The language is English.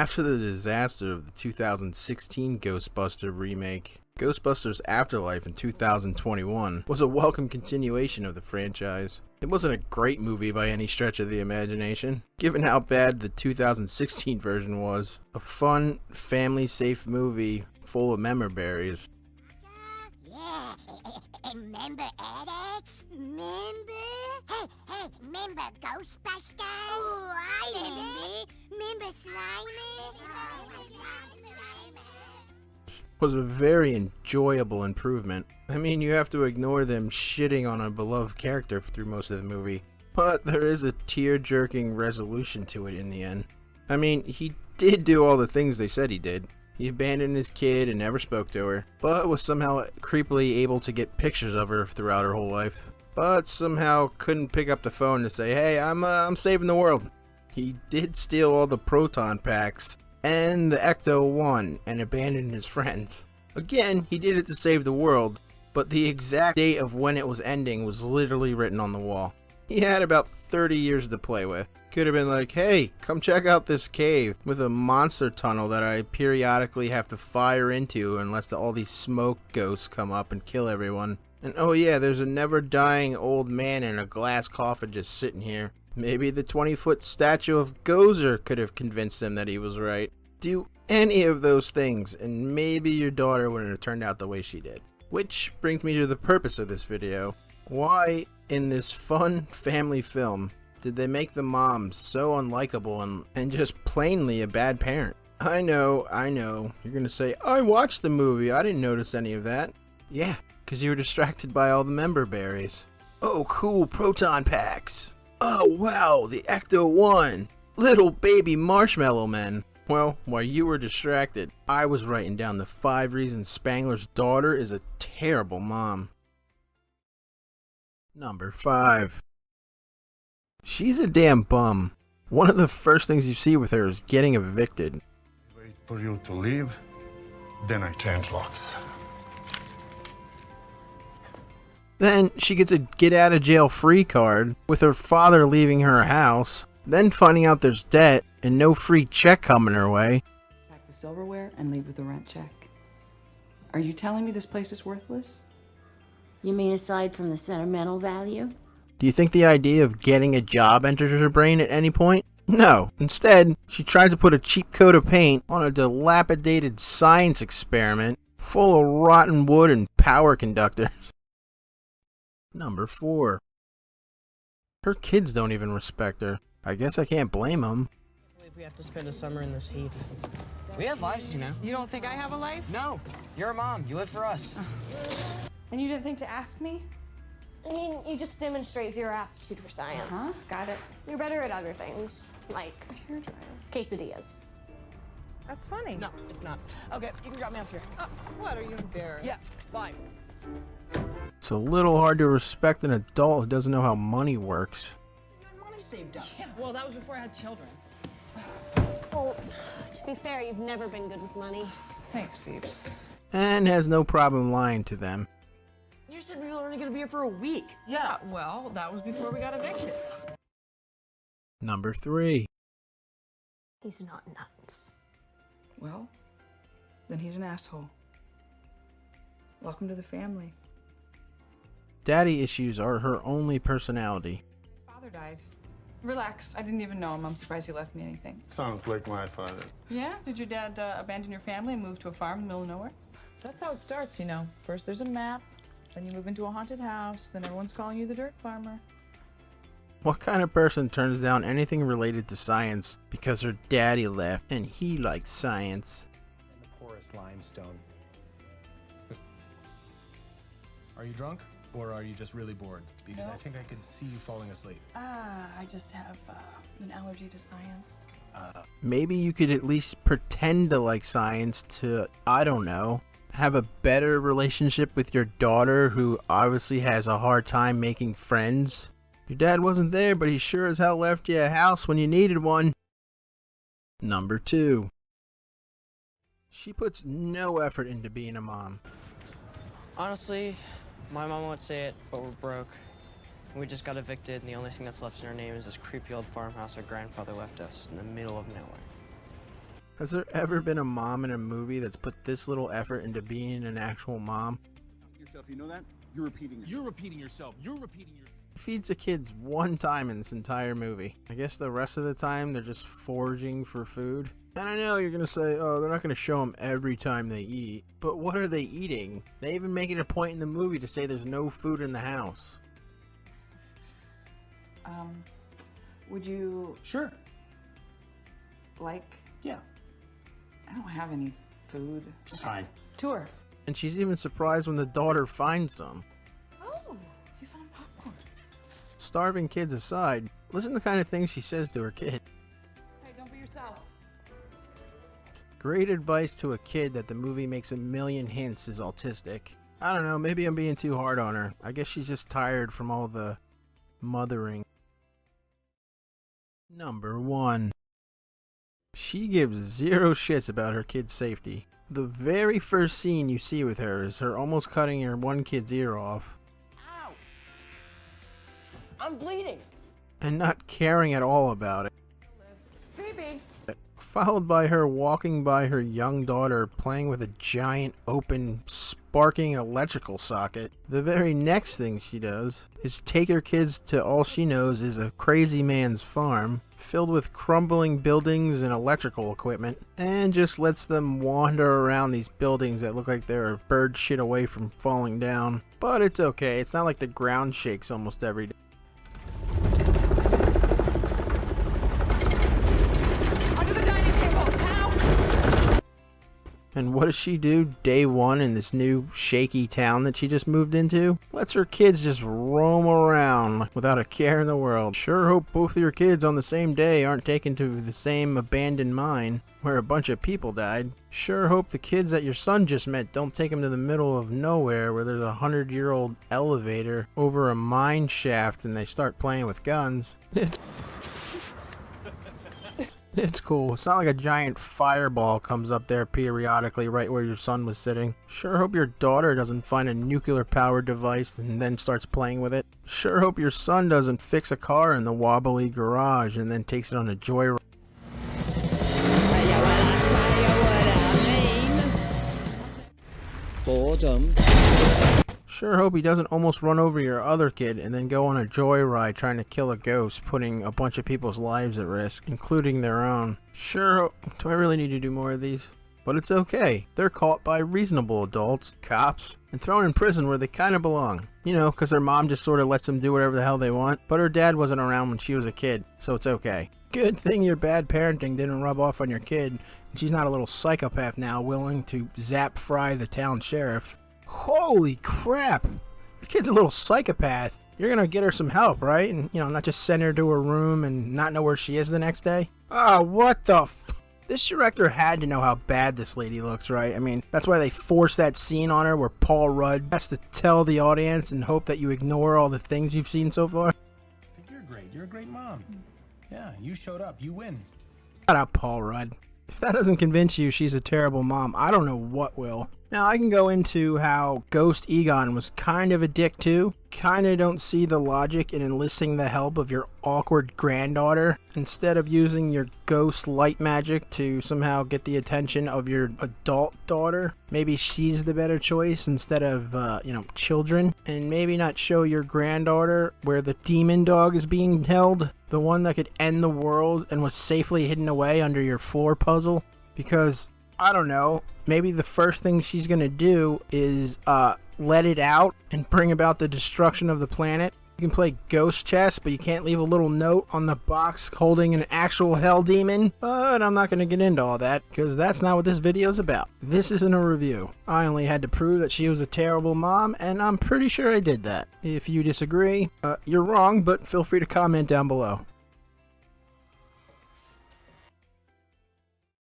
After the disaster of the 2016 Ghostbuster remake, Ghostbusters After Life in 2021 was a welcome continuation of the franchise. It wasn't a great movie by any stretch of the imagination, given how bad the 2016 version was. A fun, family-safe movie full of memorberries. Yeah, remember Alex? Remember? Hey, remember Ghostbusters? Oh, I remember. Remember Slimy? Was a very enjoyable improvement. I mean, you have to ignore them shitting on a beloved character through most of the movie, but there is a tear-jerking resolution to it in the end. I mean, he did do all the things they said he did. He abandoned his kid and never spoke to her, but was somehow creepily able to get pictures of her throughout her whole life. But somehow couldn't pick up the phone to say, hey, I'm saving the world. He did steal all the proton packs and the Ecto-1 and abandoned his friends. Again, he did it to save the world, but the exact date of when it was ending was literally written on the wall. He had about 30 years to play with. Could have been like, hey, come check out this cave with a monster tunnel that I periodically have to fire into unless all these smoke ghosts come up and kill everyone. And oh yeah, there's a never dying old man in a glass coffin just sitting here. Maybe the 20-foot statue of Gozer could have convinced him that he was right. Do any of those things and maybe your daughter wouldn't have turned out the way she did. Which brings me to the purpose of this video. Why, in this fun family film, did they make the mom so unlikable and just plainly a bad parent? I know, you're gonna say, I watched the movie, I didn't notice any of that. Yeah, because you were distracted by all the member berries. Oh cool, proton packs. Oh wow, the Ecto-1. Little baby marshmallow men. Well, while you were distracted, I was writing down the 5 reasons Spengler's daughter is a terrible mom. Number 5. She's a damn bum. One of the first things you see with her is getting evicted. Wait for you to leave, then I change locks. Then she gets a get out of jail free card with her father leaving her house, then finding out there's debt and no free check coming her way. Pack the silverware and leave with the rent check. Are you telling me this place is worthless? You mean aside from the sentimental value? Do you think the idea of getting a job enters her brain at any point? No. Instead, she tries to put a cheap coat of paint on a dilapidated science experiment full of rotten wood and power conductors. Number 4. Her kids don't even respect her. I guess I can't blame them. I believe we have to spend a summer in this heath. We have lives, you know. You don't think I have a life? No, you're a mom. You live for us. And you didn't think to ask me? I mean, you just demonstrate zero aptitude for science. Huh? Got it. You're better at other things, like A hairdryer. quesadillas. That's funny. No, it's not. Okay, you can drop me off here. What, are you embarrassed? Yeah, bye. It's a little hard to respect an adult who doesn't know how money works. Your money saved up. Yeah, well, that was before I had children. Well, to be fair, you've never been good with money. Thanks, Phoebes. And has no problem lying to them. You said we were only gonna be here for a week. Yeah, well, that was before we got evicted. Number 3. He's not nuts. Well, then he's an asshole. Welcome to the family. Daddy issues are her only personality. Father died. Relax, I didn't even know him. I'm surprised he left me anything. Sounds like my father. Yeah? Did your dad abandon your family and move to a farm in the middle of nowhere? That's how it starts, you know. First there's a map, then you move into a haunted house, then everyone's calling you the dirt farmer. What kind of person turns down anything related to science because her daddy left and he liked science? And the porous limestone. Are you drunk? Or are you just really bored? Because I think I could see you falling asleep. I just have an allergy to science. Maybe you could at least pretend to like science to, I don't know, have a better relationship with your daughter who obviously has a hard time making friends. Your dad wasn't there, but he sure as hell left you a house when you needed one. Number 2. She puts no effort into being a mom. Honestly, my mom won't say it, but we're broke. We just got evicted, and the only thing that's left in our name is this creepy old farmhouse our grandfather left us in the middle of nowhere. Has there ever been a mom in a movie that's put this little effort into being an actual mom? Yourself, you know that? You're repeating yourself. You're repeating yourself. You're repeating yourself. Feeds the kids one time in this entire movie. I guess the rest of the time they're just foraging for food. And I know you're gonna say, oh, they're not gonna show them every time they eat. But what are they eating? They even make it a point in the movie to say there's no food in the house. Would you... Sure. Like... Yeah. I don't have any food. It's fine. Tour. And she's even surprised when the daughter finds some. Oh, you found popcorn. Starving kids aside, listen to the kind of things she says to her kid. Hey, don't be yourself. Great advice to a kid that the movie makes a million hints is autistic. I don't know, maybe I'm being too hard on her. I guess she's just tired from all the mothering. Number 1. She gives zero shits about her kid's safety. The very first scene you see with her is her almost cutting her one kid's ear off. Ow! I'm bleeding! And not caring at all about it. Phoebe! Followed by her walking by her young daughter playing with a giant open sparking electrical socket. The very next thing she does is take her kids to all she knows is a crazy man's farm filled with crumbling buildings and electrical equipment, and just lets them wander around these buildings that look like they're bird shit away from falling down. But it's okay, it's not like the ground shakes almost every day. And what does she do day one in this new shaky town that she just moved into? Lets her kids just roam around without a care in the world. Sure hope both of your kids on the same day aren't taken to the same abandoned mine where a bunch of people died. Sure hope the kids that your son just met don't take him to the middle of nowhere where there's a 100-year-old elevator over a mine shaft and they start playing with guns. It's cool. It's not like a giant fireball comes up there periodically right where your son was sitting. Sure hope your daughter doesn't find a nuclear-powered device and then starts playing with it. Sure hope your son doesn't fix a car in the wobbly garage and then takes it on a joyride. Boredom. Sure hope he doesn't almost run over your other kid and then go on a joyride trying to kill a ghost, putting a bunch of people's lives at risk, including their own. Sure hope... Do I really need to do more of these? But it's okay. They're caught by reasonable adults, cops, and thrown in prison where they kind of belong. You know, because their mom just sort of lets them do whatever the hell they want, but her dad wasn't around when she was a kid, so it's okay. Good thing your bad parenting didn't rub off on your kid, and she's not a little psychopath now willing to zap fry the town sheriff. Holy crap! Your kid's a little psychopath. You're gonna get her some help, right? And, you know, not just send her to her room and not know where she is the next day? Ah, what the f... This director had to know how bad this lady looks, right? I mean, that's why they forced that scene on her where Paul Rudd has to tell the audience and hope that you ignore all the things you've seen so far. I think you're great. You're a great mom. Yeah, you showed up. You win. Shut up, Paul Rudd. If that doesn't convince you she's a terrible mom, I don't know what will. Now, I can go into how Ghost Egon was kind of a dick too. Kinda don't see the logic in enlisting the help of your awkward granddaughter instead of using your ghost light magic to somehow get the attention of your adult daughter. Maybe she's the better choice instead of, children. And maybe not show your granddaughter where the demon dog is being held. The one that could end the world and was safely hidden away under your floor puzzle. Because, I don't know, maybe the first thing she's gonna do is, let it out and bring about the destruction of the planet. You can play ghost chess, but you can't leave a little note on the box holding an actual hell demon. But I'm not going to get into all that, because that's not what this video's about. This isn't a review. I only had to prove that she was a terrible mom, and I'm pretty sure I did that. If you disagree, you're wrong, but feel free to comment down below.